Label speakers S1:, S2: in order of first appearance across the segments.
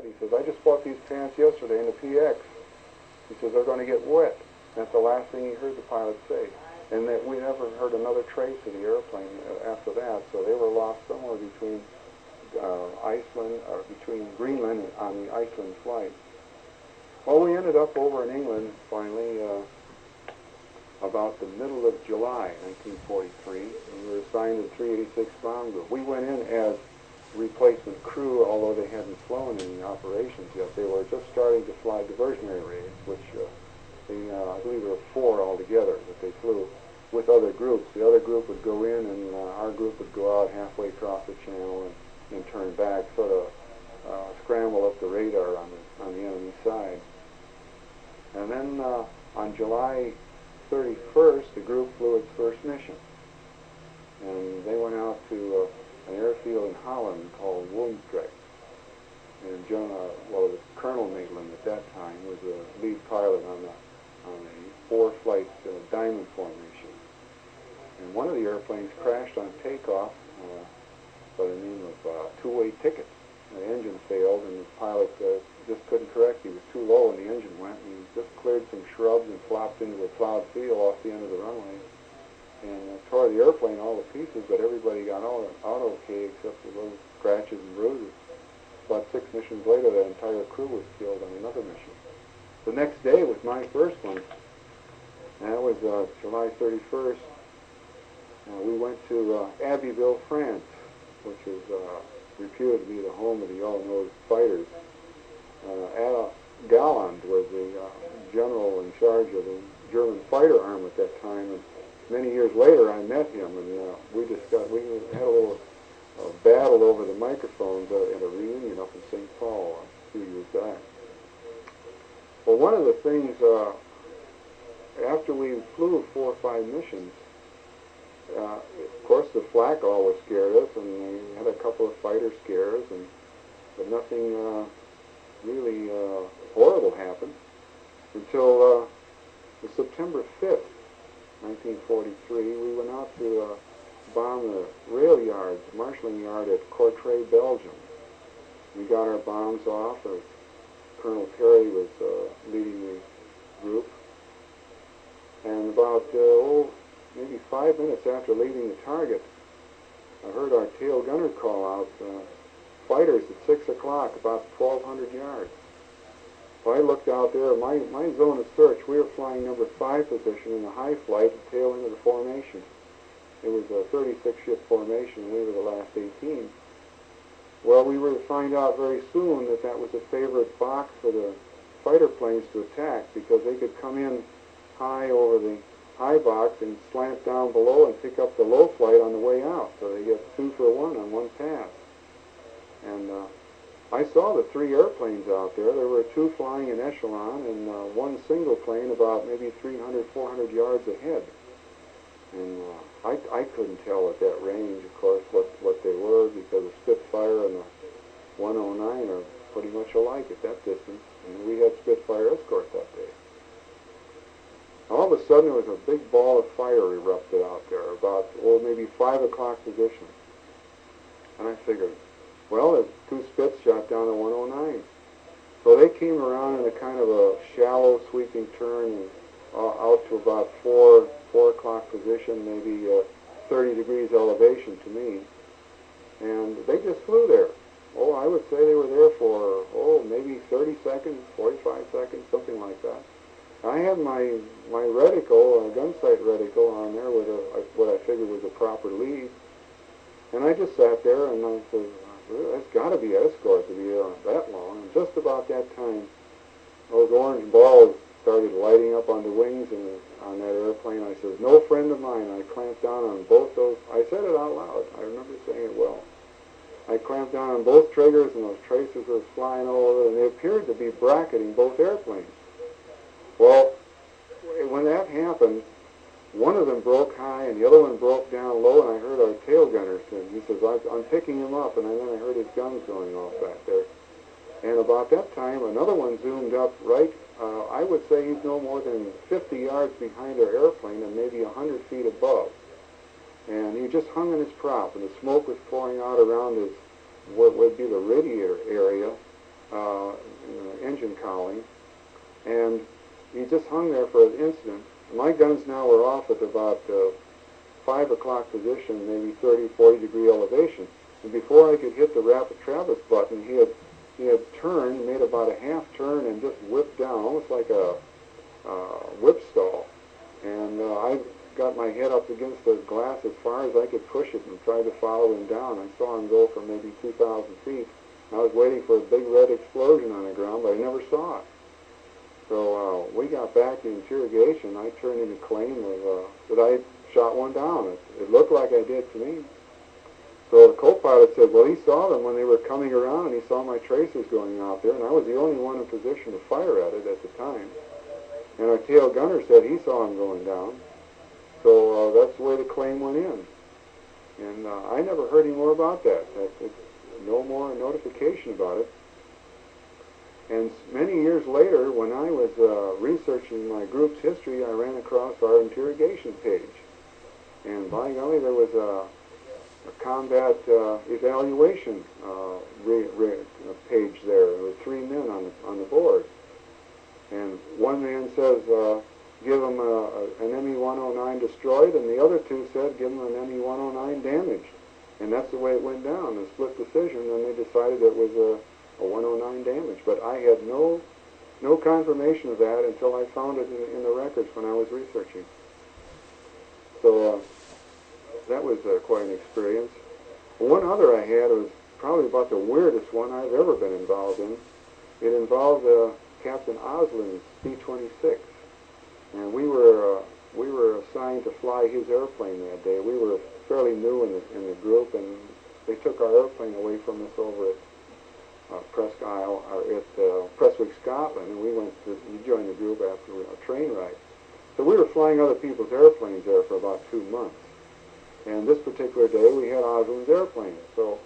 S1: said. He says, I just bought these pants yesterday in the PX. He says, they're going to get wet. That's the last thing he heard the pilot say. And that we never heard another trace of the airplane after that. So they were lost somewhere between Iceland, or between Greenland and on the Iceland flight. Well, we ended up over in England finally about the middle of July 1943. And we were assigned to the 386 bomb group. We went in as replacement crew, although they hadn't flown any operations yet. They were just starting to fly diversionary raids, which I believe there were 4 altogether that they flew with other groups. The other group would go in, and our group would go out halfway across the channel and turn back, sort of scramble up the radar on the enemy side. And then on July 31st, the group flew its first mission. And they went out to an airfield in Holland called Woensdrecht. And well, it was Colonel Maitland at that time was the lead pilot on a 4-flight diamond formation. And one of the airplanes crashed on takeoff by the name of two-way ticket. The engine failed, and the pilot just couldn't correct. He was too low, and the engine went, and he just cleared some shrubs and flopped into a plowed field off the end of the runway. And tore the airplane all to pieces, but everybody got out okay except for those scratches and bruises. About 6 missions later, that entire crew was killed on another mission. The next day was my first one. And that was July 31st. We went to Abbeville, France, which is reputed to be the home of the all-nose fighters. Galland was the general in charge of the German fighter arm at that time. And many years later, I met him, and we had a little battle over the microphones at a reunion up in St. Paul a few years back. Well, one of the things, after we flew 4 or 5 missions, of course the flak always scared us, and we had a couple of fighter scares, but nothing really horrible happened until September 5th, 1943, we went out to bomb the rail yards, marshalling yard at Courtrai, Belgium. We got our bombs off. Colonel Perry was leading the group. And about, maybe 5 minutes after leaving the target, I heard our tail gunner call out, fighters at 6 o'clock, about 1,200 yards. So I looked out there. My zone of search, we were flying number 5 position in the high flight, tail end of the formation. It was a 36-ship formation, and we were the last 18. Well, we were to find out very soon that that was a favorite box for the fighter planes to attack, because they could come in high over the high box and slant down below and pick up the low flight on the way out. So they get 2 for 1 on one pass. And I saw the 3 airplanes out there. There were 2 flying in echelon and 1 single plane about maybe 300, 400 yards ahead. And I couldn't tell at that range, of course, what they were, because the Spitfire and the 109 are pretty much alike at that distance. And we had Spitfire escort that day. All of a sudden, there was a big ball of fire erupted out there, about, maybe 5 o'clock position. And I figured, well, the 2 Spits shot down the 109. So they came around in a kind of a shallow sweeping turn out to about 4 o'clock position, maybe 30 degrees elevation to me. And they just flew there. I would say they were there for, maybe 30 seconds, 45 seconds, something like that. I had my reticle, a gun sight reticle on there with what I figured was a proper lead. And I just sat there and I said, that's got to be escort to be that long. And just about that time, those orange balls started lighting up on the wings and on that airplane. I said, no friend of mine. I clamped down on both those. I said it out loud. I remember saying it well. I clamped down on both triggers, and those tracers were flying all over, and they appeared to be bracketing both airplanes. Well, when that happened, one of them broke high and the other one broke down low, and I heard our tail gunner say, he says, I'm picking him up, and then I heard his guns going off back there. And about that time, another one zoomed up right, I would say he's no more than 50 yards behind our airplane and maybe 100 feet above. And he just hung in his prop, and the smoke was pouring out around his, what would be the radiator area, cowling, and he just hung there for an instant. My guns now were off at about 5 o'clock position, maybe 30, 40 degree elevation. And before I could hit the rapid Travis button, he had turned, made about a half turn, and just whipped down, almost like a whip stall. And I got my head up against the glass as far as I could push it and tried to follow him down. I saw him go for maybe 2,000 feet. I was waiting for a big red explosion on the ground, but I never saw it. So we got back to interrogation. I turned in a claim of that I shot one down. It looked like I did to me. So the co-pilot said, well, he saw them when they were coming around, and he saw my tracers going out there, and I was the only one in position to fire at it at the time. And our tail gunner said he saw him going down. So that's the way the claim went in. And I never heard any more about that. No more notification about it. And many years later, when I was researching my group's history, I ran across our interrogation page. And by golly, there was a combat evaluation page there. There were 3 men on the board. And one man says, give him an ME-109 destroyed, and the other 2 said, give him an ME-109 damaged. And that's the way it went down, a split decision, and they decided it was a 109 damage. But I had no confirmation of that until I found it in the records when I was researching. So that was quite an experience. One other I had was probably about the weirdest one I've ever been involved in. It involved Captain Oslin's B-26, and we were assigned to fly his airplane that day. We were fairly new in the group, and they took our airplane away from us over at Presque Isle, or at Prestwick, Scotland, and we joined the group after a train ride. So we were flying other people's airplanes there for about 2 months. And this particular day, we had Oslin's airplane. So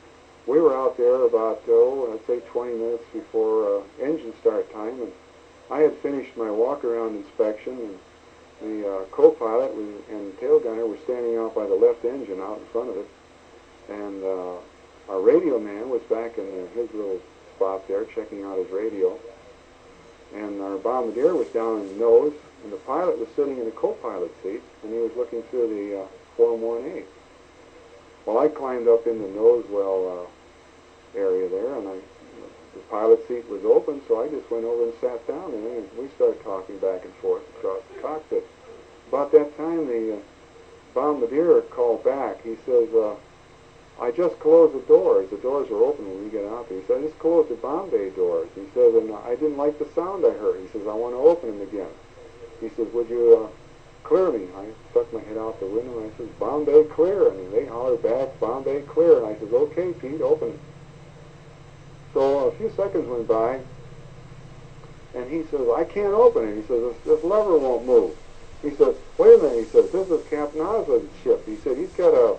S1: we were out there about, I'd say 20 minutes before engine start time, and I had finished my walk-around inspection, and the co-pilot and tail gunner were standing out by the left engine out in front of it, and our radio man was back in his little spot there checking out his radio, and our bombardier was down in the nose, and the pilot was sitting in the co-pilot seat, and he was looking through the Form 1A. Well, I climbed up in the nose well area there, and the pilot seat was open, so I just went over and sat down, and we started talking back and forth across the cockpit. About that time, the bombardier called back. He says, I just closed the doors. The doors were open when we get out there. He said, I just closed the bomb bay doors. He says, and I didn't like the sound I heard. He says, I want to open them again. He says, would you clear me? I stuck my head out the window, and I says, bomb bay clear. And they hollered back, bomb bay clear. And I says, okay, Pete, open it. So a few seconds went by, and he says, I can't open it. He says, this lever won't move. He says, wait a minute. He says, this is Captain Oslin's ship. He said, he's got a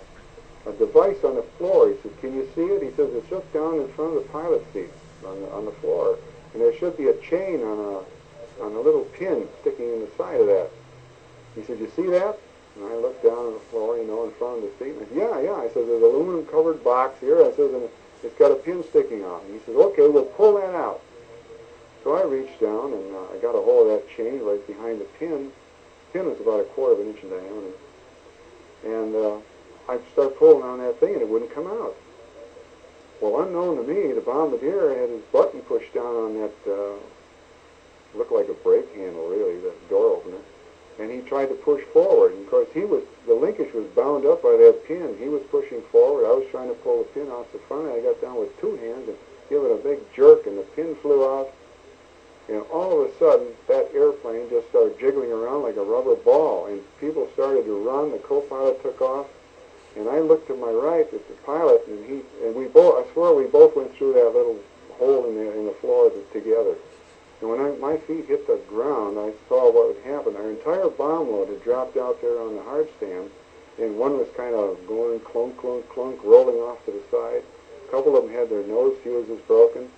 S1: device on the floor. He said, can you see it? He says, it's just down in front of the pilot seat on the floor. And there should be a chain on a little pin sticking in the side of that. He said, you see that? And I looked down on the floor, in front of the seat. And I said, yeah. I said, there's an aluminum-covered box here. I said, and it's got a pin sticking out. And he says, okay, we'll pull that out. So I reached down, and I got a hold of that chain right behind the pin. The pin was about 1/4 inch in diameter. And I started pulling on that thing, and it wouldn't come out. Well, unknown to me, the bombardier had his button pushed down on that, looked like a brake handle, really, the door opener. And he tried to push forward. And of course, the linkage was bound up by that pin. He was pushing forward. I was trying to pull the pin off the front. I got down with 2 hands and give it a big jerk, and the pin flew out. And all of a sudden, that airplane just started jiggling around like a rubber ball. And people started to run. The co-pilot took off. And I looked to my right at the pilot, and we both, I swear we both went through that little hole in the floor together. And when my feet hit the ground, I saw what had happened. Our entire bomb load had dropped out there on the hard stand, and one was kind of going clunk, clunk, clunk, rolling off to the side. A couple of them had their nose fuses broken,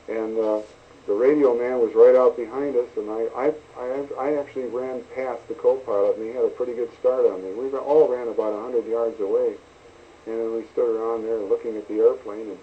S1: and the radio man was right out behind us, and I actually ran past the co-pilot, and he had a pretty good start on me. We all ran about 100 yards away, and we stood around there looking at the airplane, and